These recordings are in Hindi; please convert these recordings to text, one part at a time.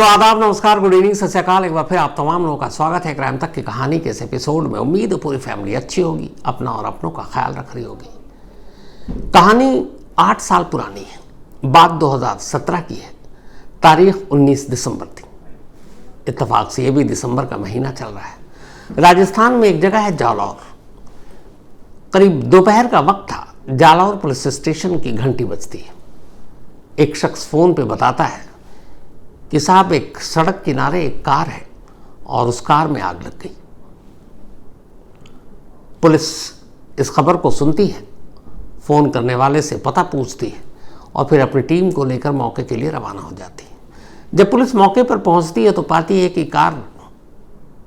तो आदाब, नमस्कार, गुड इवनिंग, सत श्री अकाल। एक बार फिर आप तमाम लोगों का स्वागत है क्राइम तक की कहानी के इस एपिसोड में। उम्मीद है पूरी फैमिली अच्छी होगी, अपना और अपनों का ख्याल रख रही होगी। कहानी 8 साल पुरानी है, बात 2017 की है, तारीख 19 दिसंबर थी। इत्तेफाक से ये भी दिसंबर का महीना चल रहा है। राजस्थान में एक जगह है जालौर। करीब दोपहर का वक्त था। जालौर पुलिस स्टेशन की घंटी बजती है। एक शख्स फोन पे बताता है कि साहब, एक सड़क किनारे एक कार है और उस कार में आग लग गई। पुलिस इस खबर को सुनती है, फ़ोन करने वाले से पता पूछती है और फिर अपनी टीम को लेकर मौके के लिए रवाना हो जाती है। जब पुलिस मौके पर पहुंचती है तो पाती है कि कार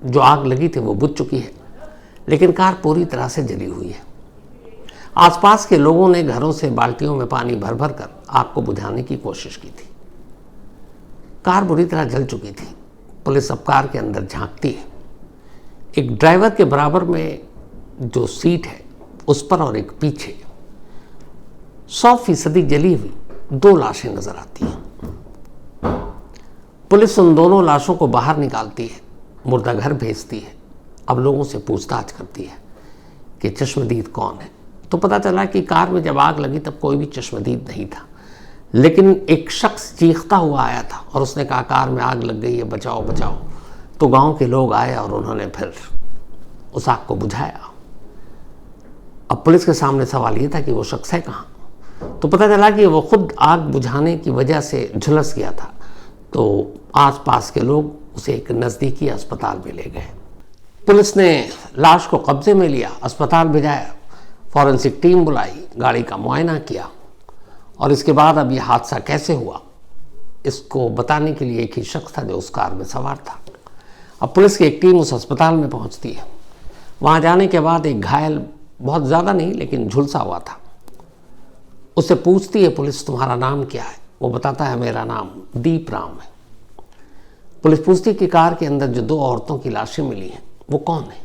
जो आग लगी थी वो बुझ चुकी है, लेकिन कार पूरी तरह से जली हुई है। आसपास के लोगों ने घरों से बाल्टियों में पानी भर भर कर आग को बुझाने की कोशिश की थी। कार बुरी तरह जल चुकी थी। पुलिस अब कार के अंदर झांकती है। एक ड्राइवर के बराबर में जो सीट है उस पर और एक पीछे 100% जली हुई 2 लाशें नजर आती हैं। पुलिस उन दोनों लाशों को बाहर निकालती है, मुर्दा घर भेजती है। अब लोगों से पूछताछ करती है कि चश्मदीद कौन है। तो पता चला कि कार में जब आग लगी तब कोई भी चश्मदीद नहीं था, लेकिन एक शख्स चीखता हुआ आया था और उसने कहा कार में आग लग गई है, बचाओ बचाओ। तो गांव के लोग आए और उन्होंने फिर उस आग को बुझाया। अब पुलिस के सामने सवाल ये था कि वो शख्स है कहाँ। तो पता चला कि वो खुद आग बुझाने की वजह से झुलस गया था। तो आसपास के लोग उसे एक नज़दीकी अस्पताल में ले गए। पुलिस ने लाश को कब्जे में लिया, अस्पताल भिजाया, फॉरेंसिक टीम बुलाई, गाड़ी का मुआयना किया और इसके बाद अब यह हादसा कैसे हुआ इसको बताने के लिए एक ही शख्स था जो उस कार में सवार था। अब पुलिस की एक टीम उस अस्पताल में पहुंचती है। वहां जाने के बाद एक घायल, बहुत ज़्यादा नहीं लेकिन झुलसा हुआ था, उससे पूछती है पुलिस, तुम्हारा नाम क्या है? वो बताता है मेरा नाम दीप राम है। पुलिस पूछती है कि कार के अंदर जो 2 औरतों की लाशें मिली हैं वो कौन है?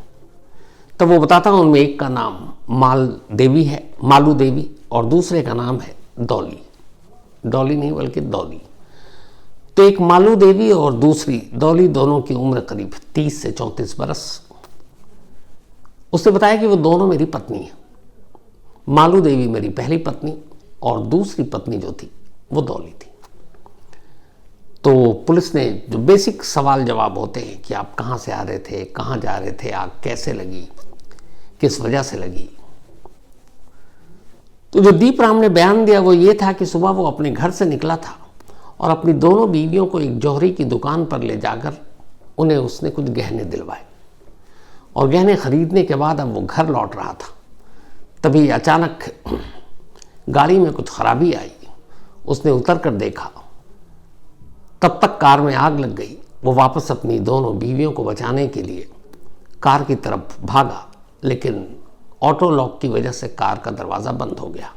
तब वो बताता है उनमें एक का नाम मालू देवी और दूसरे का नाम है डॉली नहीं बल्कि दौली। तो एक मालू देवी और दूसरी दौली, दोनों की उम्र करीब 30 से 34 बरस। उसने बताया कि वो दोनों मेरी पत्नी है। मालू देवी मेरी पहली पत्नी और दूसरी पत्नी जो थी वो दौली थी। तो पुलिस ने जो बेसिक सवाल जवाब होते हैं कि आप कहाँ से आ रहे थे, कहाँ जा रहे थे, आग कैसे लगी, किस वजह से लगी। तो जो दीप राम ने बयान दिया वो ये था कि सुबह वो अपने घर से निकला था और अपनी दोनों बीवियों को एक जौहरी की दुकान पर ले जाकर उन्हें उसने कुछ गहने दिलवाए और गहने खरीदने के बाद अब वो घर लौट रहा था। तभी अचानक गाड़ी में कुछ खराबी आई। उसने उतर कर देखा, तब तक कार में आग लग गई। वो वापस अपनी दोनों बीवियों को बचाने के लिए कार की तरफ भागा, लेकिन ऑटो लॉक की वजह से कार का दरवाज़ा बंद हो गया।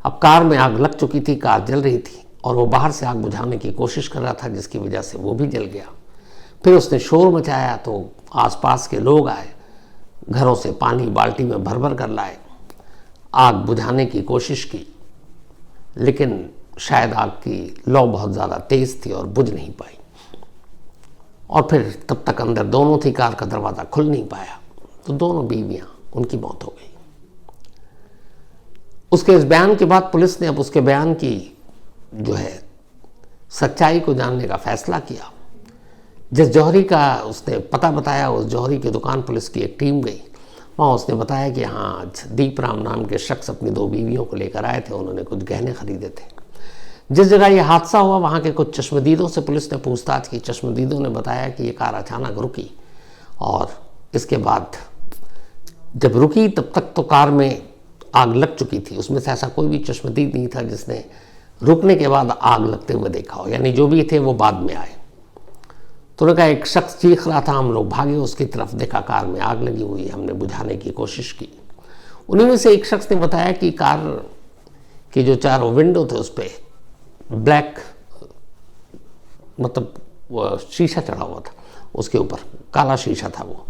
अब कार में आग लग चुकी थी, कार जल रही थी और वो बाहर से आग बुझाने की कोशिश कर रहा था, जिसकी वजह से वो भी जल गया। फिर उसने शोर मचाया तो आसपास के लोग आए, घरों से पानी बाल्टी में भर भर कर लाए, आग बुझाने की कोशिश की, लेकिन शायद आग की लौ बहुत ज़्यादा तेज़ थी और बुझ नहीं पाई। और फिर तब तक अंदर दोनों थी, कार का दरवाज़ा खुल नहीं पाया, तो दोनों बीवियाँ, उनकी मौत हो गई। उसके इस बयान के बाद पुलिस ने अब उसके बयान की जो है सच्चाई को जानने का फैसला किया। जिस जौहरी का उसने पता बताया, उस जौहरी की दुकान पुलिस की एक टीम गई। वहाँ उसने बताया कि हाँ, आज दीप राम नाम के शख्स अपनी 2 बीवियों को लेकर आए थे, उन्होंने कुछ गहने खरीदे थे। जिस जगह ये हादसा हुआ वहाँ के कुछ चश्मदीदों से पुलिस ने पूछताछ की। चश्मदीदों ने बताया कि ये कार अचानक रुकी और इसके बाद जब रुकी तब तक तो कार में आग लग चुकी थी। उसमें से ऐसा कोई भी चश्मदीद नहीं था जिसने रुकने के बाद आग लगते हुए देखा हो, यानी जो भी थे वो बाद में आए। तो उन्होंने कहा एक शख्स चीख रहा था, हम लोग भागे उसकी तरफ, देखा कार में आग लगी हुई है, हमने बुझाने की कोशिश की। उन्हीं में से एक शख्स ने बताया कि कार की जो 4 विंडो थे उस पर ब्लैक, मतलब शीशा चढ़ा हुआ था, उसके ऊपर काला शीशा था। वो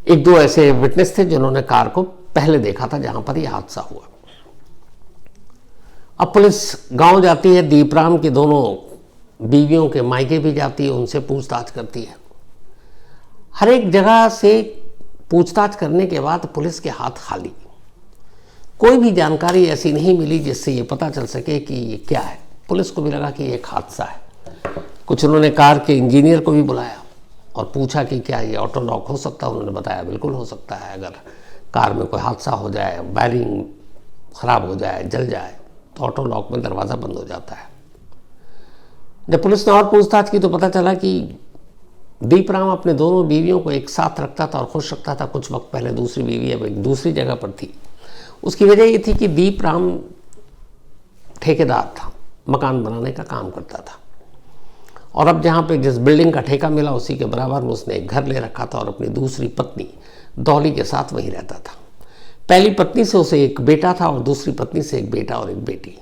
1-2 ऐसे विटनेस थे जिन्होंने कार को पहले देखा था जहां पर यह हादसा हुआ। अब पुलिस गांव जाती है। दीपराम के दोनों बीवियों के मायके भी जाती है, उनसे पूछताछ करती है। हर एक जगह से पूछताछ करने के बाद पुलिस के हाथ खाली, कोई भी जानकारी ऐसी नहीं मिली जिससे ये पता चल सके कि ये क्या है। पुलिस को भी लगा कि ये एक हादसा है। कुछ उन्होंने कार के इंजीनियर को भी बुलाया और पूछा कि क्या ये ऑटो लॉक हो सकता है। उन्होंने बताया बिल्कुल हो सकता है, अगर कार में कोई हादसा हो जाए, वायरिंग ख़राब हो जाए, जल जाए तो ऑटो लॉक में दरवाज़ा बंद हो जाता है। जब पुलिस ने और पूछताछ की तो पता चला कि दीपराम अपने दोनों बीवियों को एक साथ रखता था और खुश रखता था। कुछ वक्त पहले दूसरी बीवी अब एक दूसरी जगह पर थी। उसकी वजह ये थी कि दीपराम ठेकेदार था, मकान बनाने का काम करता था, और अब जहाँ पे जिस बिल्डिंग का ठेका मिला उसी के बराबर में उसने एक घर ले रखा था और अपनी दूसरी पत्नी डॉली के साथ वहीं रहता था। पहली पत्नी से उसे एक बेटा था और दूसरी पत्नी से एक बेटा और एक बेटी।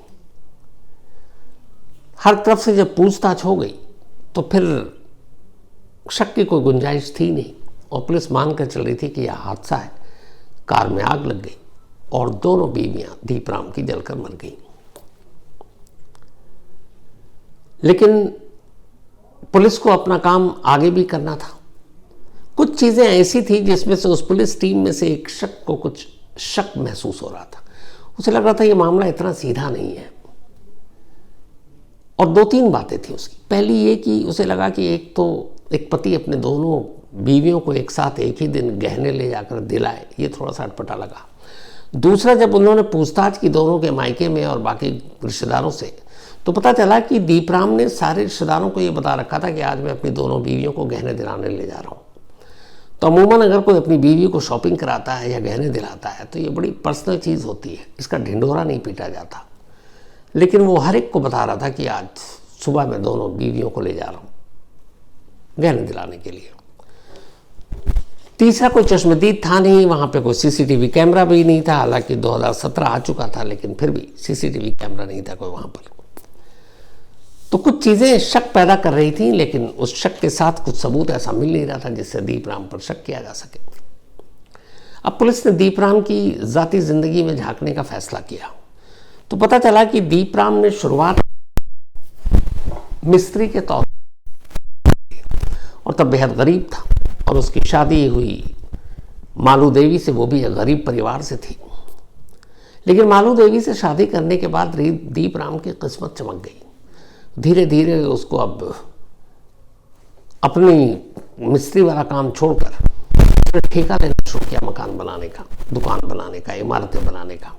हर तरफ से जब पूछताछ हो गई तो फिर शक की कोई गुंजाइश थी नहीं और पुलिस मानकर चल रही थी कि यह हादसा है। कार में आग लग गई और दोनों बीवियां दीपराम की जलकर मर गईं। लेकिन पुलिस को अपना काम आगे भी करना था। कुछ चीज़ें ऐसी थी जिसमें से उस पुलिस टीम में से एक शक को कुछ शक महसूस हो रहा था। उसे लग रहा था ये मामला इतना सीधा नहीं है। और दो तीन बातें थी उसकी। पहली ये कि उसे लगा कि एक पति अपने दोनों बीवियों को एक साथ एक ही दिन गहने ले जाकर दिलाए, ये थोड़ा सा अटपटा लगा। दूसरा, जब उन्होंने पूछताछ की दोनों के मायके में और बाकी रिश्तेदारों से, तो पता चला कि दीपराम ने सारे रिश्तेदारों को ये बता रखा था कि आज मैं अपनी दोनों बीवियों को गहने दिलाने ले जा रहा हूँ। तो अमूमन अगर कोई अपनी बीवी को शॉपिंग कराता है या गहने दिलाता है तो ये बड़ी पर्सनल चीज़ होती है, इसका ढिंढोरा नहीं पीटा जाता। लेकिन वो हर एक को बता रहा था कि आज सुबह मैं दोनों बीवियों को ले जा रहा हूँ गहने दिलाने के लिए। तीसरा, कोई चश्मदीद था नहीं, वहाँ पे कोई सीसीटीवी कैमरा भी नहीं था। हालांकि 2017 आ चुका था लेकिन फिर भी सीसीटीवी कैमरा नहीं था कोई वहाँ पर। तो कुछ चीज़ें शक पैदा कर रही थी, लेकिन उस शक के साथ कुछ सबूत ऐसा मिल नहीं रहा था जिससे दीपराम पर शक किया जा सके। अब पुलिस ने दीपराम की ज़ाती ज़िंदगी में झांकने का फैसला किया तो पता चला कि दीपराम ने शुरुआत मिस्त्री के तौर और तब बेहद गरीब था और उसकी शादी हुई मालू देवी से, वो भी एक गरीब परिवार से थी। लेकिन मालू देवी से शादी करने के बाद दीपराम की किस्मत चमक गई। धीरे धीरे उसको अब अपनी मिस्त्री वाला काम छोड़कर ठेका लेना शुरू किया, मकान बनाने का, दुकान बनाने का, इमारतें बनाने का,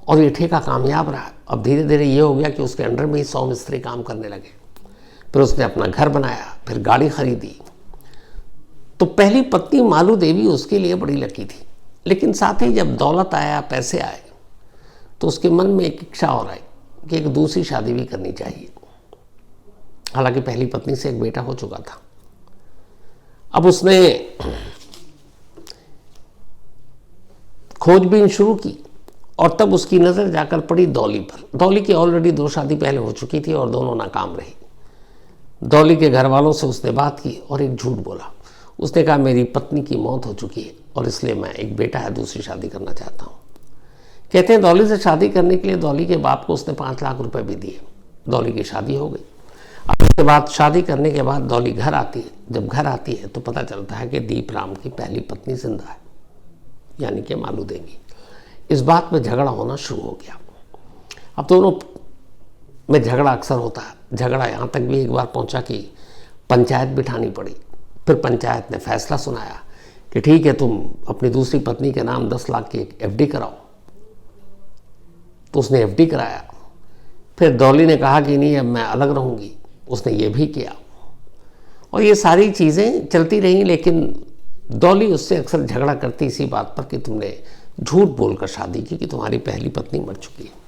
और ये ठेका कामयाब रहा। अब धीरे धीरे ये हो गया कि उसके अंडर में ही 100 मिस्त्री काम करने लगे। फिर उसने अपना घर बनाया, फिर गाड़ी खरीदी। तो पहली पत्नी मालू देवी उसके लिए बड़ी लकी थी, लेकिन साथ ही जब दौलत आया, पैसे आए, तो उसके मन में एक इच्छा और आई कि एक दूसरी शादी भी करनी चाहिए। हालांकि पहली पत्नी से एक बेटा हो चुका था। अब उसने खोजबीन शुरू की और तब उसकी नज़र जाकर पड़ी डॉली पर। डॉली की ऑलरेडी 2 शादी पहले हो चुकी थी और दोनों नाकाम रही। डॉली के घर वालों से उसने बात की और एक झूठ बोला। उसने कहा मेरी पत्नी की मौत हो चुकी है और इसलिए मैं, एक बेटा है, दूसरी शादी करना चाहता हूँ। कहते हैं डॉली से शादी करने के लिए डॉली के बाप को उसने 5 लाख रुपए भी दिए। डॉली की शादी हो गई। अब उसके बाद शादी करने के बाद डॉली घर आती है। जब घर आती है तो पता चलता है कि दीपराम की पहली पत्नी जिंदा है, यानी कि मालू देवी। इस बात पे झगड़ा होना शुरू हो गया। अब दोनों में झगड़ा अक्सर होता है। झगड़ा यहाँ तक भी एक बार पहुँचा कि पंचायत बिठानी पड़ी। फिर पंचायत ने फैसला सुनाया कि ठीक है, तुम अपनी दूसरी पत्नी के नाम 10 लाख की एक FD कराओ। तो उसने FD कराया। फिर डॉली ने कहा कि नहीं, अब मैं अलग रहूँगी। उसने ये भी किया और ये सारी चीज़ें चलती रहीं। लेकिन डॉली उससे अक्सर झगड़ा करती इसी बात पर कि तुमने झूठ बोलकर शादी की कि तुम्हारी पहली पत्नी मर चुकी है।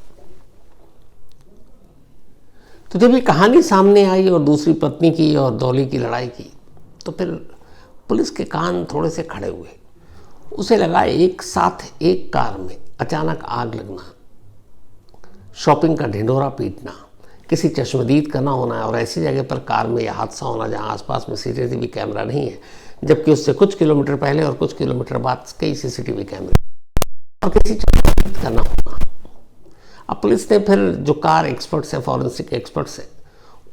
तो जब ये कहानी सामने आई और दूसरी पत्नी की और डॉली की लड़ाई की, तो फिर पुलिस के कान थोड़े से खड़े हुए। उसे लगा एक साथ एक कार में अचानक आग लगना, शॉपिंग का ढिंढोरा पीटना, किसी चश्मदीद का ना होना है और ऐसी जगह पर कार में यह हादसा होना जहाँ आसपास में CCTV कैमरा नहीं है, जबकि उससे कुछ किलोमीटर पहले और कुछ किलोमीटर बाद कई CCTV कैमरे, और किसी चश्मदीद का ना होना। अब पुलिस ने फिर जो कार एक्सपर्ट्स है, फॉरेंसिक एक्सपर्ट्स है,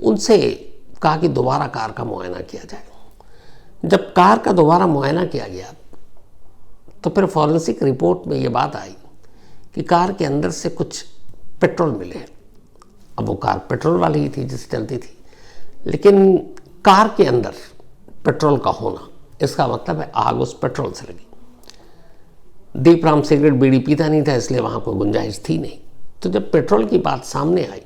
उनसे कहा कि दोबारा कार का मुआयना किया जाए। जब कार का दोबारा मुआयना किया गया तो फिर फॉरेंसिक रिपोर्ट में ये बात आई कि कार के अंदर से कुछ पेट्रोल मिले। अब वो कार पेट्रोल वाली ही थी जिससे चलती थी, लेकिन कार के अंदर पेट्रोल का होना इसका मतलब है आग उस पेट्रोल से लगी। दीपराम सिगरेट बीड़ी पीता नहीं था, इसलिए वहां कोई गुंजाइश थी नहीं। तो जब पेट्रोल की बात सामने आई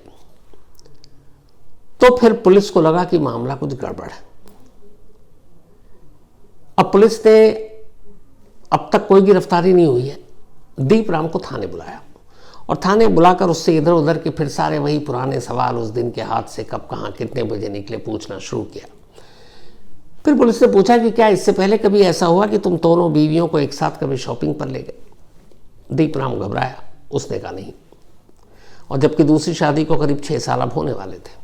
तो फिर पुलिस को लगा कि मामला कुछ गड़बड़ है। अब पुलिस ने, अब तक कोई गिरफ्तारी नहीं हुई है, दीपराम को थाने बुलाया और थाने बुलाकर उससे इधर उधर के फिर सारे वही पुराने सवाल, उस दिन के हादसे कब कहाँ कितने बजे निकले, पूछना शुरू किया। फिर पुलिस ने पूछा कि क्या इससे पहले कभी ऐसा हुआ कि तुम दोनों बीवियों को एक साथ कभी शॉपिंग पर ले गए? दीपराम घबराया, उसने कहा नहीं, और जबकि दूसरी शादी को करीब 6 साल अब होने वाले थे।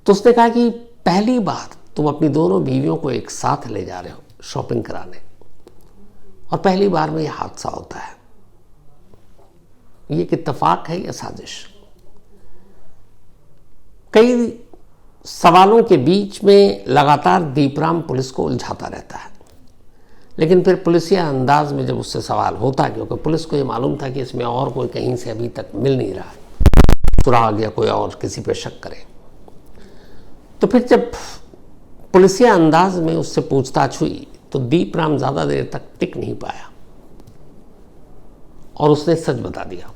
तो उसने कहा कि पहली बार तुम अपनी दोनों बीवियों को एक साथ ले जा रहे हो शॉपिंग कराने, और पहली बार में यह हादसा होता है। ये एक इत्तेफाक है या साजिश? कई सवालों के बीच में लगातार दीपराम पुलिस को उलझाता रहता है, लेकिन फिर पुलिसिया अंदाज में जब उससे सवाल होता, क्योंकि पुलिस को ये मालूम था कि इसमें और कोई कहीं से अभी तक मिल नहीं रहा है सुराग या कोई और किसी पे शक करे, तो फिर जब पुलिसिया अंदाज में उससे पूछताछ हुई तो दीपराम ज्यादा देर तक टिक नहीं पाया और उसने सच बता दिया।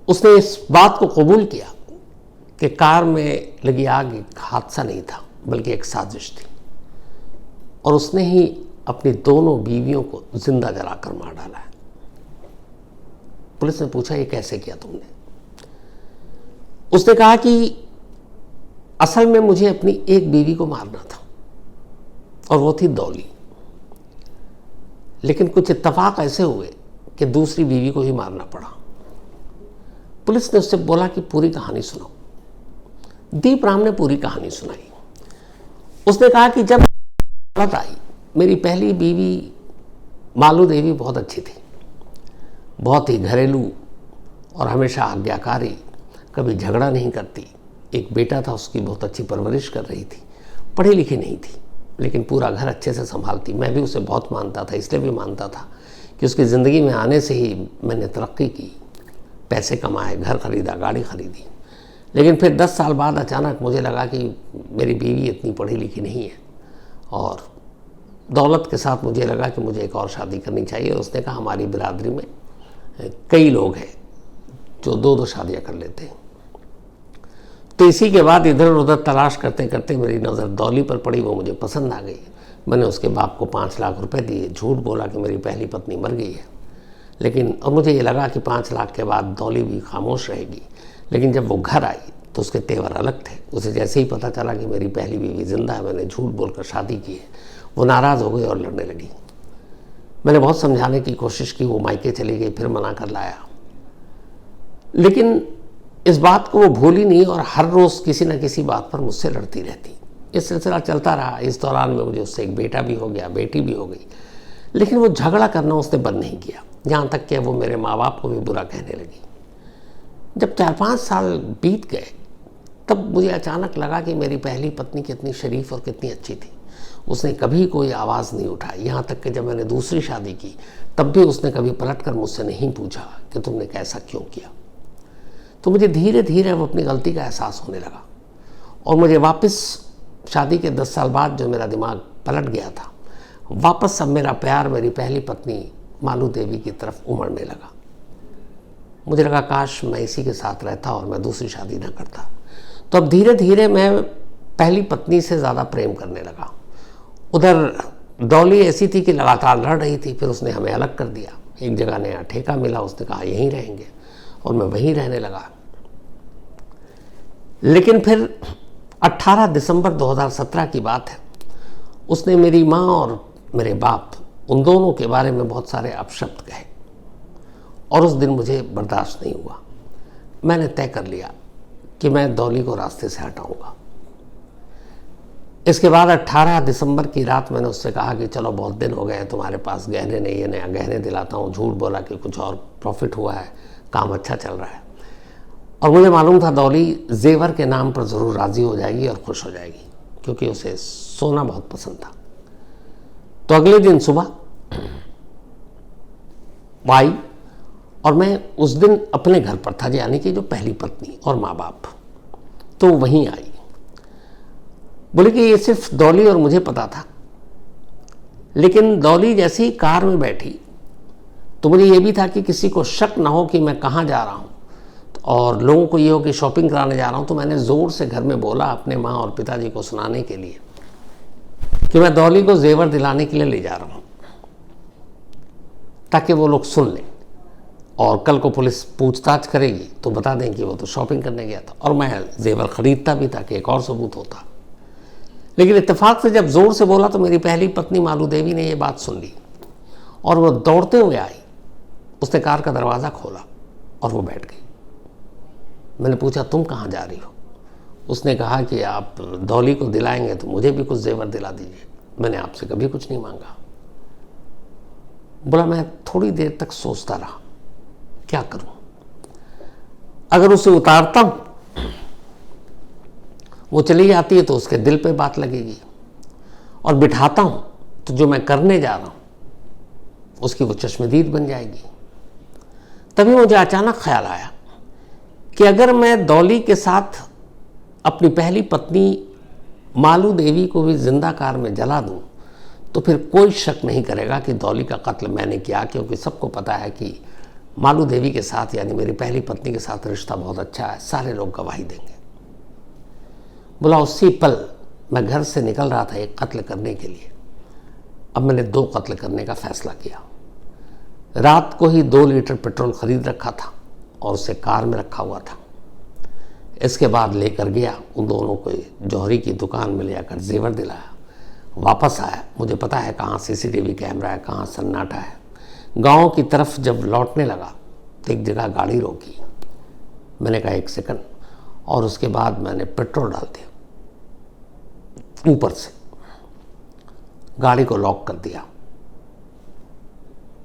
उसने इस बात को कबूल किया कि कार में लगी आग एक हादसा नहीं था बल्कि एक साजिश थी, और उसने ही अपनी दोनों बीवियों को जिंदा जलाकर मार डाला है। पुलिस ने पूछा ये कैसे किया तुमने? उसने कहा कि असल में मुझे अपनी एक बीवी को मारना था और वो थी डॉली, लेकिन कुछ इत्तेफाक ऐसे हुए कि दूसरी बीवी को ही मारना पड़ा। पुलिस ने उससे बोला कि पूरी कहानी सुनाओ। दीपराम ने पूरी कहानी सुनाई। उसने कहा कि जब बात आई, मेरी पहली बीवी मालू देवी बहुत अच्छी थी, बहुत ही घरेलू और हमेशा आज्ञाकारी, कभी झगड़ा नहीं करती। एक बेटा था, उसकी बहुत अच्छी परवरिश कर रही थी, पढ़ी लिखी नहीं थी लेकिन पूरा घर अच्छे से संभालती। मैं भी उसे बहुत मानता था, इसलिए भी मानता था कि उसकी ज़िंदगी में आने से ही मैंने तरक्की की, पैसे कमाए, घर खरीदा, गाड़ी खरीदी। लेकिन फिर 10 साल बाद अचानक मुझे लगा कि मेरी बीवी इतनी पढ़ी लिखी नहीं है और दौलत के साथ मुझे लगा कि मुझे एक और शादी करनी चाहिए। उसने कहा हमारी बिरादरी में कई लोग हैं जो 2-2 शादियाँ कर लेते हैं। तो इसी के बाद इधर उधर तलाश करते करते मेरी नज़र डॉली पर पड़ी, वो मुझे पसंद आ गई। मैंने उसके बाप को 5 लाख रुपए दिए, झूठ बोला कि मेरी पहली पत्नी मर गई है, लेकिन और मुझे ये लगा कि 5 लाख के बाद डॉली भी खामोश रहेगी। लेकिन जब वो घर आई तो उसके तेवर अलग थे। उसे जैसे ही पता चला कि मेरी पहली बीवी जिंदा है, मैंने झूठ बोलकर शादी की है, वो नाराज़ हो गई और लड़ने लगी। मैंने बहुत समझाने की कोशिश की, वो मायके चली गई, फिर मना कर लाया, लेकिन इस बात को वो भूली नहीं और हर रोज़ किसी न किसी बात पर मुझसे लड़ती रहती। ये सिलसिला चलता रहा। इस दौरान में मुझे उससे एक बेटा भी हो गया, बेटी भी हो गई, लेकिन वो झगड़ा करना उसने बंद नहीं किया, यहाँ तक कि वो मेरे माँ बाप को भी बुरा कहने लगी। जब 4-5 साल बीत गए तब मुझे अचानक लगा कि मेरी पहली पत्नी कितनी शरीफ और कितनी अच्छी थी। उसने कभी कोई आवाज़ नहीं उठाई, यहाँ तक कि जब मैंने दूसरी शादी की तब भी उसने कभी पलट कर मुझसे नहीं पूछा कि तुमने कैसा क्यों किया। तो मुझे धीरे धीरे अब अपनी गलती का एहसास होने लगा और मुझे वापस शादी के 10 साल बाद जो मेरा दिमाग पलट गया था, वापस अब मेरा प्यार मेरी पहली पत्नी मालू देवी की तरफ उमड़ने लगा। मुझे लगा काश मैं इसी के साथ रहता और मैं दूसरी शादी न करता। तो अब धीरे धीरे मैं पहली पत्नी से ज़्यादा प्रेम करने लगा। उधर डॉली ऐसी थी कि लगातार लड़ रही थी, फिर उसने हमें अलग कर दिया। एक जगह नया ठेका मिला, उसने कहा यहीं रहेंगे और मैं वहीं रहने लगा। लेकिन फिर 18 दिसंबर 2017 की बात है, उसने मेरी माँ और मेरे बाप उन दोनों के बारे में बहुत सारे अपशब्द कहे और उस दिन मुझे बर्दाश्त नहीं हुआ। मैंने तय कर लिया कि मैं डॉली को रास्ते से हटाऊंगा। इसके बाद 18 दिसंबर की रात मैंने उससे कहा कि चलो बहुत दिन हो गए, तुम्हारे पास गहने नहीं है, नया गहने दिलाता हूँ। झूठ बोला कि कुछ और प्रॉफिट हुआ है, काम अच्छा चल रहा है। और मुझे मालूम था डॉली जेवर के नाम पर ज़रूर राज़ी हो जाएगी और खुश हो जाएगी, क्योंकि उसे सोना बहुत पसंद था। तो अगले दिन सुबह वो आई और मैं उस दिन अपने घर पर था, यानी कि जो पहली पत्नी और माँ बाप, तो वहीं आई। बोले कि ये सिर्फ डॉली और मुझे पता था, लेकिन डॉली जैसी कार में बैठी तो मुझे ये भी था कि किसी को शक ना हो कि मैं कहाँ जा रहा हूँ और लोगों को ये हो कि शॉपिंग कराने जा रहा हूँ। तो मैंने ज़ोर से घर में बोला अपने माँ और पिताजी को सुनाने के लिए कि मैं डॉली को जेवर दिलाने के लिए ले जा रहा हूँ, ताकि वो लोग सुन लें और कल को पुलिस पूछताछ करेगी तो बता दें कि वो तो शॉपिंग करने गया था। और मैं जेवर ख़रीदता भी था कि एक और सबूत होता। लेकिन इत्तेफाक से जब ज़ोर से बोला तो मेरी पहली पत्नी मालू देवी ने ये बात सुन ली और वो दौड़ते हुए आई। उसने कार का दरवाज़ा खोला और वो बैठ गई। मैंने पूछा तुम कहाँ जा रही हो? उसने कहा कि आप डॉली को दिलाएंगे तो मुझे भी कुछ जेवर दिला दीजिए, मैंने आपसे कभी कुछ नहीं मांगा। बोला मैं थोड़ी देर तक सोचता रहा क्या करूं। अगर उसे उतारता हूं वो चली जाती है तो उसके दिल पे बात लगेगी, और बिठाता हूं तो जो मैं करने जा रहा हूं उसकी वो चश्मदीद बन जाएगी। तभी मुझे अचानक ख्याल आया कि अगर मैं डॉली के साथ अपनी पहली पत्नी मालू देवी को भी जिंदा कार में जला दूं तो फिर कोई शक नहीं करेगा कि डॉली का कत्ल मैंने किया, क्योंकि सबको पता है कि मालू देवी के साथ यानी मेरी पहली पत्नी के साथ रिश्ता बहुत अच्छा है, सारे लोग गवाही देंगे। बोला उसी पल मैं घर से निकल रहा था एक कत्ल करने के लिए। अब मैंने 2 कत्ल करने का फैसला किया। रात को ही 2 लीटर पेट्रोल खरीद रखा था और उसे कार में रखा हुआ था। इसके बाद लेकर गया, उन दोनों को जौहरी की दुकान में ले जाकर जेवर दिलाया, वापस आया। मुझे पता है कहाँ सीसीटीवी कैमरा है, कहाँ सन्नाटा है। गांव की तरफ जब लौटने लगा तो एक जगह गाड़ी रोकी। मैंने कहा 1 सेकंड, और उसके बाद मैंने पेट्रोल डाल दिया, ऊपर से गाड़ी को लॉक कर दिया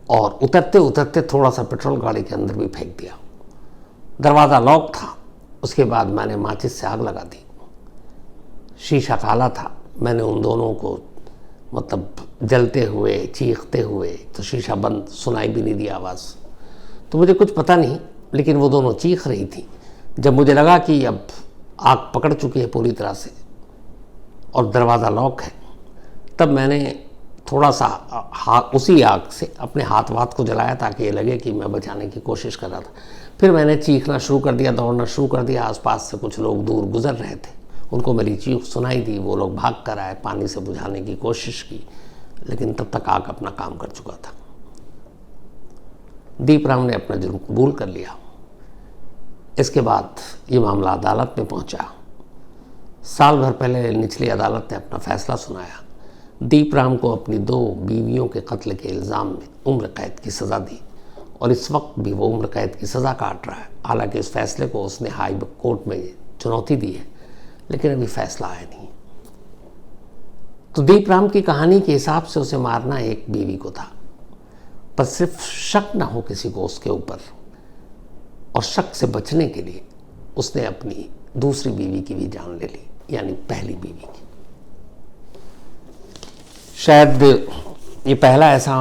और उतरते उतरते थोड़ा सा पेट्रोल गाड़ी के अंदर भी फेंक दिया। दरवाज़ा लॉक था। उसके बाद मैंने माचिस से आग लगा दी। शीशा काला था। मैंने उन दोनों को मतलब जलते हुए चीखते हुए, तो शीशा बंद, सुनाई भी नहीं दी आवाज़। तो मुझे कुछ पता नहीं, लेकिन वो दोनों चीख रही थी। जब मुझे लगा कि अब आग पकड़ चुकी है पूरी तरह से और दरवाज़ा लॉक है, तब मैंने थोड़ा सा उसी आग से अपने हाथ वाथ को जलाया ताकि ये लगे कि मैं बचाने की कोशिश कर रहा था। फिर मैंने चीखना शुरू कर दिया, दौड़ना शुरू कर दिया। आसपास से कुछ लोग दूर गुजर रहे थे, उनको मेरी चीख सुनाई दी। वो लोग भाग कर आए, पानी से बुझाने की कोशिश की, लेकिन तब तक आग अपना काम कर चुका था। दीपराम ने अपना जुर्म कबूल कर लिया। इसके बाद ये मामला अदालत में पहुंचा। साल भर पहले निचली अदालत ने अपना फैसला सुनाया। दीपराम को अपनी 2 बीवियों के कत्ल के इल्ज़ाम में उम्र कैद की सज़ा दी और इस वक्त भी वो उम्र कैद की सज़ा काट रहा है। हालांकि इस फैसले को उसने हाई कोर्ट में चुनौती दी है, लेकिन अभी फैसला आया नहीं। तो दीपराम की कहानी के हिसाब से उसे मारना एक बीवी को था, पर सिर्फ शक ना हो किसी को उसके ऊपर, और शक से बचने के लिए उसने अपनी दूसरी बीवी की भी जान ले ली, यानी पहली बीवी की। शायद ये पहला ऐसा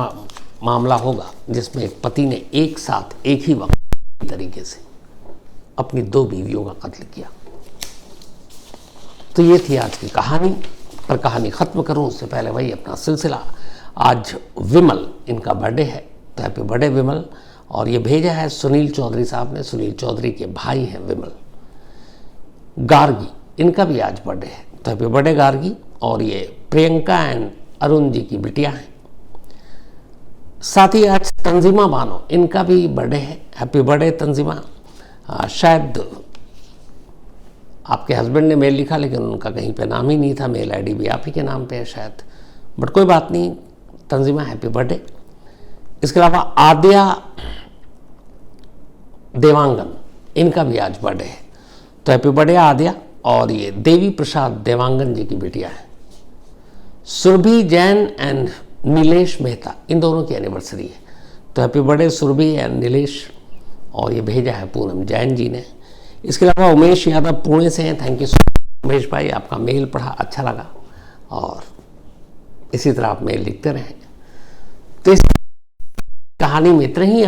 मामला होगा जिसमें एक पति ने एक साथ एक ही वक्त तरीके से अपनी 2 बीवियों का कत्ल किया। तो ये थी आज की कहानी। पर कहानी ख़त्म करूं उससे पहले वही अपना सिलसिला। आज विमल, इनका बर्थडे है, तो हैप्पी बर्थडे विमल। और ये भेजा है सुनील चौधरी साहब ने। सुनील चौधरी के भाई हैं विमल। गार्गी, इनका भी आज बर्थडे है, तो हैप्पी बर्थडे गार्गी। और ये प्रियंका एंड अरुण जी की बिटिया हैं। साथ ही आज तंजीमा बानो, इनका भी बर्थडे है, हैप्पी बर्थडे तंजीमा। शायद आपके हस्बैंड ने मेल लिखा, लेकिन उनका कहीं पे नाम ही नहीं था, मेल आईडी भी आप ही के नाम पे है शायद, बट कोई बात नहीं, तंजीमा हैप्पी बर्थडे। इसके अलावा आद्या देवांगन, इनका भी आज बर्थडे है, तो हैप्पी बर्थडे आद्या। और ये देवी प्रसाद देवांगन जी की बिटिया है। सुरभि जैन एंड नीलेश मेहता, इन दोनों की एनिवर्सरी है, तो happy birthday Surabhi and Nilesh. और ये भेजा है पूनम जैन जी ने। इसके अलावा उमेश यादव पुणे से हैं, thank you so much Umesh भाई, आपका मेल पढ़ा अच्छा लगा और इसी तरह आप मेल लिखते रहें। तो इस कहानी में इतना ही।